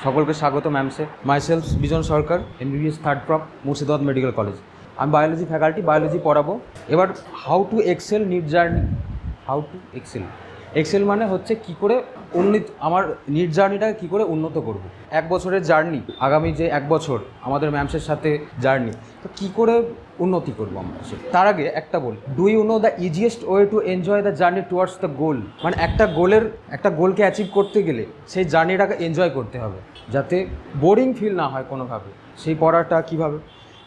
সকলকে স্বাগত ম্যামসে। Myself Bijon Sarkar, MBBS third prof, Murshidabad medical college. আমি বায়োলজি ফ্যাকাল্টি, বায়োলজি পড়াবো। এবার how to excel NEET journey. How to excel মানে হচ্ছে কী করে আমার নিট জার্নিটাকে কী করে উন্নত করব। 1 বছরের জার্নি, আগামী যে 1 বছর আমাদের ম্যামসের সাথে জার্নি, তো কী করে উন্নতি করবো আমরা। তার আগে একটা বল, do you know the easiest way to enjoy the journey towards the goal. মানে একটা গোলকে অ্যাচিভ করতে গেলে সেই জার্নিটাকে এনজয় করতে হবে, যাতে বোরিং ফিল না হয় কোনোভাবে। সেই পড়াটা কীভাবে,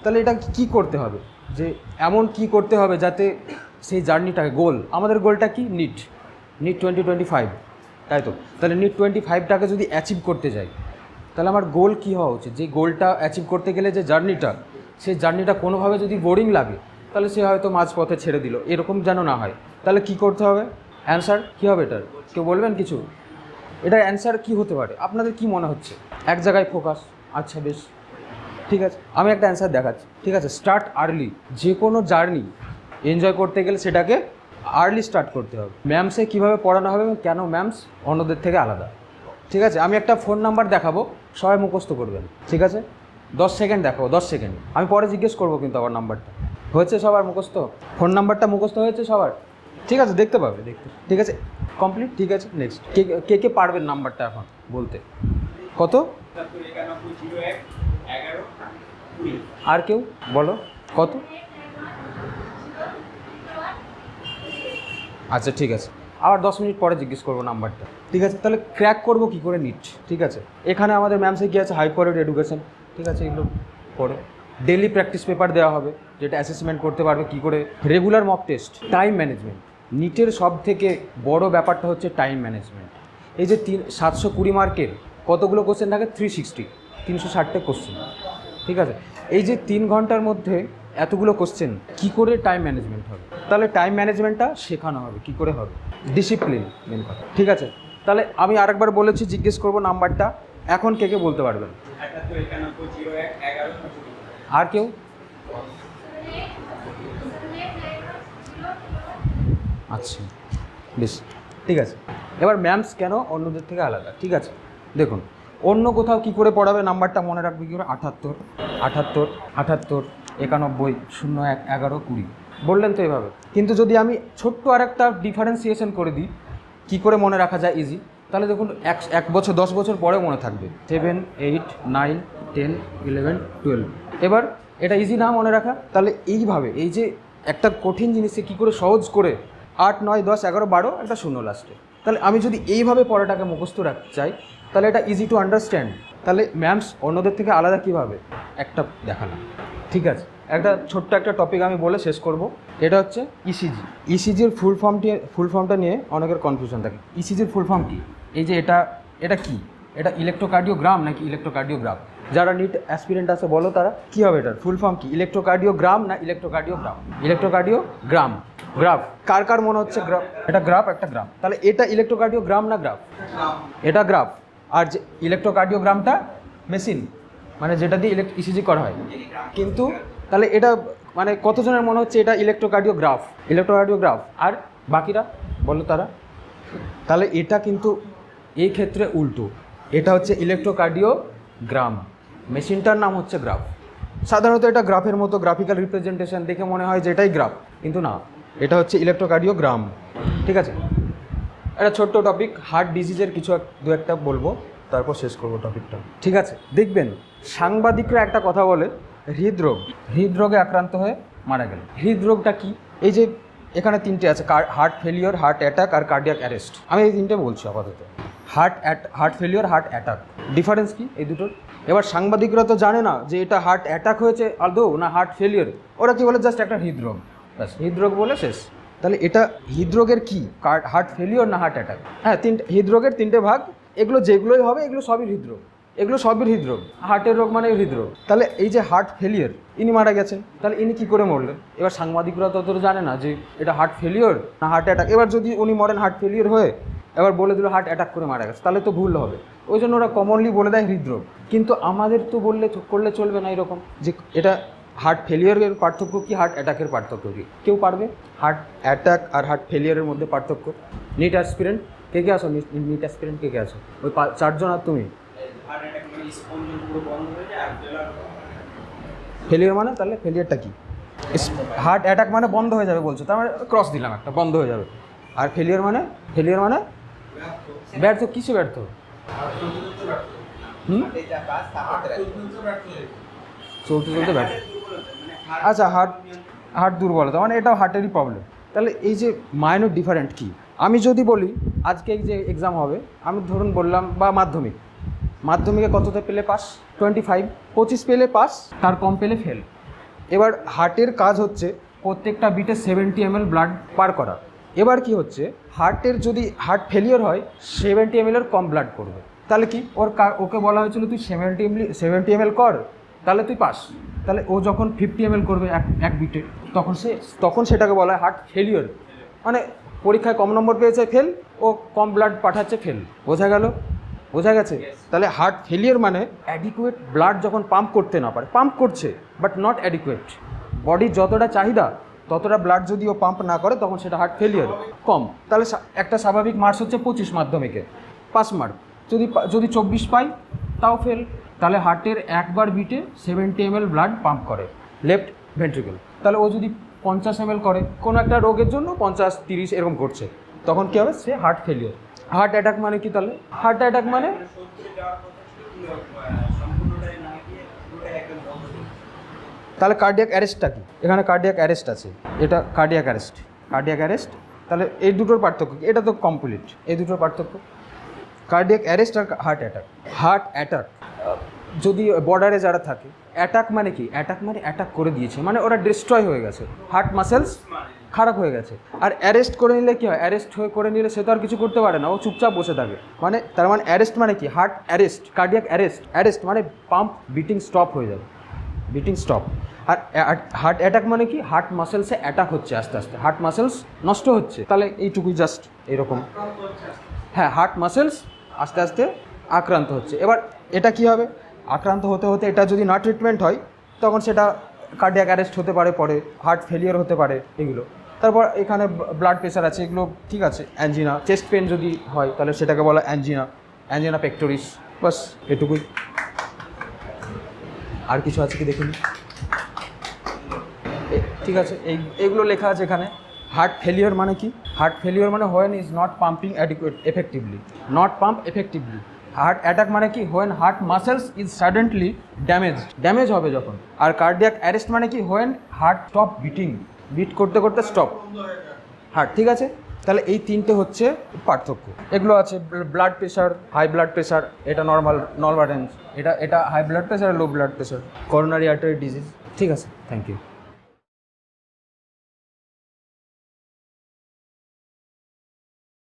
তাহলে এটা কী করতে হবে, যে এমন কি করতে হবে যাতে সেই জার্নিটাকে আমাদের গোলটা কি, নিট 2025, তাই তো? তাহলে নিট 25টাকে যদি অ্যাচিভ করতে যাই, তাহলে আমার গোল কী হওয়া উচিত? যে গোলটা অ্যাচিভ করতে গেলে যে সেই জার্নিটা কোনোভাবে যদি বোরিং লাগে, তাহলে সে হয়তো মাঝপথে ছেড়ে দিল, এরকম যেন না হয়। তাহলে কি করতে হবে? অ্যান্সার কী হবে এটার? কেউ বলবেন কিছু? এটার অ্যান্সার কী হতে পারে আপনাদের কি মনে হচ্ছে? এক জায়গায় ফোকাস। আচ্ছা, বেশ, ঠিক আছে, আমি একটা অ্যান্সার দেখাচ্ছি। ঠিক আছে, স্টার্ট আর্লি। যে কোনো জার্নি এনজয় করতে গেলে সেটাকে আর্লি স্টার্ট করতে হবে। ম্যামসে কীভাবে পড়ানো হবে এবং কেন ম্যামস অন্যদের থেকে আলাদা। ঠিক আছে, আমি একটা ফোন নাম্বার দেখাবো, সবাই মুখস্থ করবেন। ঠিক আছে, 10 সেকেন্ড দেখাবো, 10 সেকেন্ড। আমি পরে জিজ্ঞেস করবো কিন্তু আবার নাম্বারটা হয়েছে সবার মুখস্থ? ফোন নাম্বারটা মুখস্থ হয়েছে সবার? ঠিক আছে, দেখতে পাবে, ঠিক আছে, কমপ্লিট। ঠিক আছে, নেক্সট কে পারবেন নাম্বারটা এখন বলতে? কত? আর কেউ বলো কত? আচ্ছা, ঠিক আছে, আবার 10 মিনিট পরে জিজ্ঞেস করবো নাম্বারটা। ঠিক আছে, তাহলে ক্র্যাক করবো কী করে নিট। ঠিক আছে, এখানে আমাদের ম্যামসে কী আছে? High quality education. ঠিক আছে, এগুলো পড়ে ডেলি প্র্যাকটিস পেপার দেওয়া হবে, যেটা অ্যাসেসমেন্ট করতে পারবে কী করে। Regular mock test, time management. নিটের সব থেকে বড় ব্যাপারটা হচ্ছে টাইম ম্যানেজমেন্ট। এই যে 720 মার্কের কতগুলো কোশ্চেন থাকে? 360টা কোশ্চেন। ঠিক আছে, এই যে 3 ঘন্টার মধ্যে এতগুলো কোশ্চেন, কী করে টাইম ম্যানেজমেন্ট হবে? তাহলে টাইম ম্যানেজমেন্টটা শেখানো হবে, কী করে হবে, ডিসিপ্লিন মেন কথা। ঠিক আছে, তাহলে আমি আরেকবার বলেছি, জিজ্ঞেস করবো নাম্বারটা, এখন কে বলতে পারবেন? আর কেউ? আচ্ছা, বেশ, ঠিক আছে। এবার ম্যামস কেন অন্যদের থেকে আলাদা? ঠিক আছে, দেখুন, অন্য কোথাও কী করে পড়াবে নাম্বারটা মনে রাখবে কী করে? 78 91 01 11 20 বললেন তো এভাবে। কিন্তু যদি আমি ছোট্ট আরেকটা ডিফারেন্সিয়েশন করে দিই, কী করে মনে রাখা যায় ইজি, তাহলে দেখুন 1 বছর 10 বছর পরেও মনে থাকবে। 7 8 9 10 11 12। এবার এটা ইজি না মনে রাখা? তাহলে এইভাবে, এই যে একটা কঠিন জিনিসকে কী করে সহজ করে 8 9 10 11 12 একটা শূন্য লাস্টে, তাহলে আমি যদি এইভাবে পড়াটাকে মুখস্থ রাখতে চাই, তাহলে এটা ইজি টু আন্ডারস্ট্যান্ড। তাহলে ম্যামস অন্যদের থেকে আলাদা কীভাবে, একটা দেখালাম। ঠিক আছে, একটা ছোট্ট একটা টপিক আমি বলে শেষ করব। এটা হচ্ছে ইসিজির ফুল ফর্মটা নিয়ে অনেকের কনফিউশন থাকে। ইসিজির ফুল ফর্ম কী? এই যে এটা কি, এটা ইলেকট্রোকার্ডিওগ্রাম নাকি ইলেকট্রোকার্ডিওগ্রাফ? যারা নিট অ্যাসপিরেন্ট আছে বলো তারা, কী হবে এটার ফুল ফর্ম কী? ইলেকট্রোকার্ডিওগ্রাম না ইলেকট্রোকার্ডিওগ্রাম? গ্রাফ। কার মনে হচ্ছে গ্রাফ? এটা গ্রাফ, একটা গ্রাফ। তাহলে এটা ইলেকট্রোকার্ডিওগ্রাম না গ্রাফ? এটা গ্রাফ। আর যে ইলেকট্রোকার্ডিওগ্রামটা মেশিন, মানে যেটা দিয়ে ইসিজি করা হয়। কিন্তু তাহলে এটা মানে কতজনের মনে হচ্ছে এটা ইলেকট্রোকার্ডিওগ্রাফ? আর বাকিরা বলো তারা। তাহলে এটা কিন্তু এই ক্ষেত্রে উল্টো, এটা হচ্ছে ইলেকট্রোকার্ডিওগ্রাম, মেশিনটার নাম হচ্ছে গ্রাফ। সাধারণত এটা গ্রাফের মতো গ্রাফিক্যাল রিপ্রেজেন্টেশন দেখে মনে হয় যে এটাই গ্রাফ, কিন্তু না, এটা হচ্ছে ইলেকট্রোকার্ডিওগ্রাম। ঠিক আছে, একটা ছোট্ট টপিক, হার্ট ডিজিজের কিছু দু একটা বলবো, তারপর শেষ করবো টপিকটা। ঠিক আছে, দেখবেন সাংবাদিকরা একটা কথা বলে, হৃদরোগে আক্রান্ত হয়ে মারা গেল। হৃদরোগটা কি? এই যে এখানে 3টে আছে, হার্ট ফেলিওর, হার্ট অ্যাটাক আর কার্ডিয়াক অ্যারেস্ট। আমি এই 3টে বলছি আপাতত। Heart failure, heart attack, difference কি এই দুটোর? এবার সাংবাদিকরা তো জানে না যে এটা হার্ট অ্যাটাক হয়েছে আদৌ না হার্ট ফেলিওর, ওরা কি বলে জাস্ট একটা হৃদরোগ, ব্যাস হৃদরোগ বলে শেষ। তাহলে এটা হৃদরোগের কি, হার্ট ফেলিওর না হার্ট অ্যাটাক? হ্যাঁ, হৃদরোগের 3টে ভাগ, এগুলো যেগুলোই হবে এগুলো সবই হৃদরোগ, হার্টের রোগ মানে হৃদরোগ। তাহলে এই যে হার্ট ফেলিওর, ইনি মারা গেছেন, তাহলে ইনি কী করে মরলেন? এবার সাংবাদিকরা তত জানে না যে এটা হার্ট ফেলিওর না হার্ট অ্যাটাক। এবার যদি উনি মরেন হার্ট ফেলিওর হয়ে, এবার বলে দিল হার্ট অ্যাটাক করে মারা গেছে, তাহলে তো ভুল হবে। ওই জন্য ওরা কমনলি বলে দেয় হৃদরোগ। কিন্তু আমাদের তো করলে চলবে না এরকম, যে এটা হার্ট ফেলিওরের পার্থক্য কি, হার্ট অ্যাটাকের পার্থক্য কী? কেউ পারবে হার্ট অ্যাটাক আর হার্ট ফেলিওরের মধ্যে পার্থক্য? নিট অ্যাসপিরেন্ট কে আসো? নিট অ্যাসপিরেন্ট কে আসো? ওই 4জন আর তুমি ফেলিয়ার মানে তাহলে ফেলিয়ারটা কি? হার্ট অ্যাটাক মানে বন্ধ হয়ে যাবে বলছো, তার মানে ক্রস দিলাম একটা, বন্ধ হয়ে যাবে। আর ফেলিয়ার মানে ব্যর্থ, কিছু ব্যর্থ। চলতে চলতে ব্যর্থ। আচ্ছা, হার্ট দুর্বলতা মানে এটাও হার্টেরই প্রবলেম। তাহলে এই যে মাইনর ডিফারেন্ট কি, আমি যদি বলি আজকে এই যে এক্সাম হবে, আমি ধরুন বললাম বা মাধ্যমিকে কততে পেলে পাস? 25। 25 পেলে পাস, তার কম পেলে ফেল। এবার হার্টের কাজ হচ্ছে প্রত্যেকটা বিটে 70 ml ব্লাড পার করা। এবার কি হচ্ছে, হার্টের যদি হার্ট ফেলিয়ার হয় 70 ml এর কম ব্লাড করবে, তাহলে কি ওকে বলা হয়েছিল তুই 70 ml কর, তাহলে তুই পাস। তাহলে ও যখন 50 ml করবে এক বিটে, তখন সেটাকে বলা হয় হার্ট ফেলিয়ার। মানে পরীক্ষায় কম নম্বর পেয়েছে ফেল, ও কম ব্লাড পাঠাচ্ছে ফেল। বোঝা গেছে? তাহলে হার্ট ফেলিয়ার মানে অ্যাডিকুয়েট ব্লাড যখন পাম্প করতে না পারে, পাম্প করছে বাট নট অ্যাডিকুয়েট, বডির যতটা চাহিদা ততটা ব্লাড যদি ও পাম্প না করে, তখন সেটা হার্ট ফেলিয়ার, কম। তাহলে একটা স্বাভাবিক মার্কস হচ্ছে 25 মাধ্যমিকে, পাস মার্ক। যদি 24 পাই তাও ফেল। তাহলে হার্টের একবার বিটে 70 ml ব্লাড পাম্প করে লেফট ভেন্ট্রিকল। তাহলে ও যদি 50 ml করে কোনো একটা রোগের জন্য, 50-30 এরকম করছে, তখন কী হবে? সে হার্ট ফেলিয়ার। হার্ট অ্যাটাক মানে কি তাহলে? হার্ট অ্যাটাক মানে তাহলে কার্ডিয়াক অ্যারেস্টটা কি? এখানে কার্ডিয়াক অ্যারেস্ট আছে, এটা কার্ডিয়াক অ্যারেস্ট। তাহলে এই দুটোর পার্থক্য কি? এটা তো কমপ্লিট, এই দুটোর পার্থক্য কার্ডিয়াক অ্যারেস্ট আর হার্ট অ্যাটাক। যদি বর্ডারে যারা থাকে, অ্যাটাক মানে কি? অ্যাটাক মানে অ্যাটাক করে দিয়েছে, মানে ওরা ডিস্ট্রয় হয়ে গেছে, হার্ট মাসেলস খারাপ হয়ে গেছে। আর অ্যারেস্ট করে নিলে কী হয়? করে নিলে সে তো আর কিছু করতে পারে না, ও চুপচাপ বসে থাকে। মানে তার মানে অ্যারেস্ট মানে কি? হার্ট অ্যারেস্ট, কার্ডিয়াক অ্যারেস্ট মানে পাম্প বিটিং স্টপ হয়ে যাবে, বিটিং স্টপ। আর হার্ট অ্যাটাক মানে কি? হার্ট মাসেলসে অ্যাটাক হচ্ছে, আস্তে আস্তে হার্ট মাসেলস নষ্ট হচ্ছে। তাহলে এইটুকুই জাস্ট এরকম, হ্যাঁ, হার্ট মাসেলস আস্তে আস্তে আক্রান্ত হচ্ছে। এবার এটা কি হবে? আক্রান্ত হতে হতে এটা যদি না ট্রিটমেন্ট হয়, তখন সেটা কার্ডিয়াক অ্যারেস্ট হতে পারে, পরে হার্ট ফেলিয়ার হতে পারে, এগুলো। তারপর এখানে ব্লাড প্রেশার আছে, এগুলো ঠিক আছে। অ্যাঞ্জিনা, চেস্ট পেন যদি হয় তাহলে সেটাকে বলা অ্যাঞ্জিনা পেক্টোরিস। বাস এটুকুই। আর কিছু আছে কি দেখুন? ঠিক আছে, এইগুলো লেখা আছে এখানে। হার্ট ফেলিয়ার মানে কি? হার্ট ফেলিয়ার মানে when is not pumping effectively. Heart attack মানে কি? When heart muscles is suddenly damage হবে যখন। আর কার্ডিয়াক অ্যারেস্ট মানে কি? হোয়েন হার্ট স্টপ বিট করতে করতে স্টপ হার্ট। ঠিক আছে, তাহলে এই তিনটে হচ্ছে পার্থক্য। এগুলো আছে blood pressure, high blood pressure, এটা নর্মাল রেঞ্জ, এটা high blood pressure, low blood pressure, coronary artery disease. ঠিক আছে, থ্যাংক ইউ।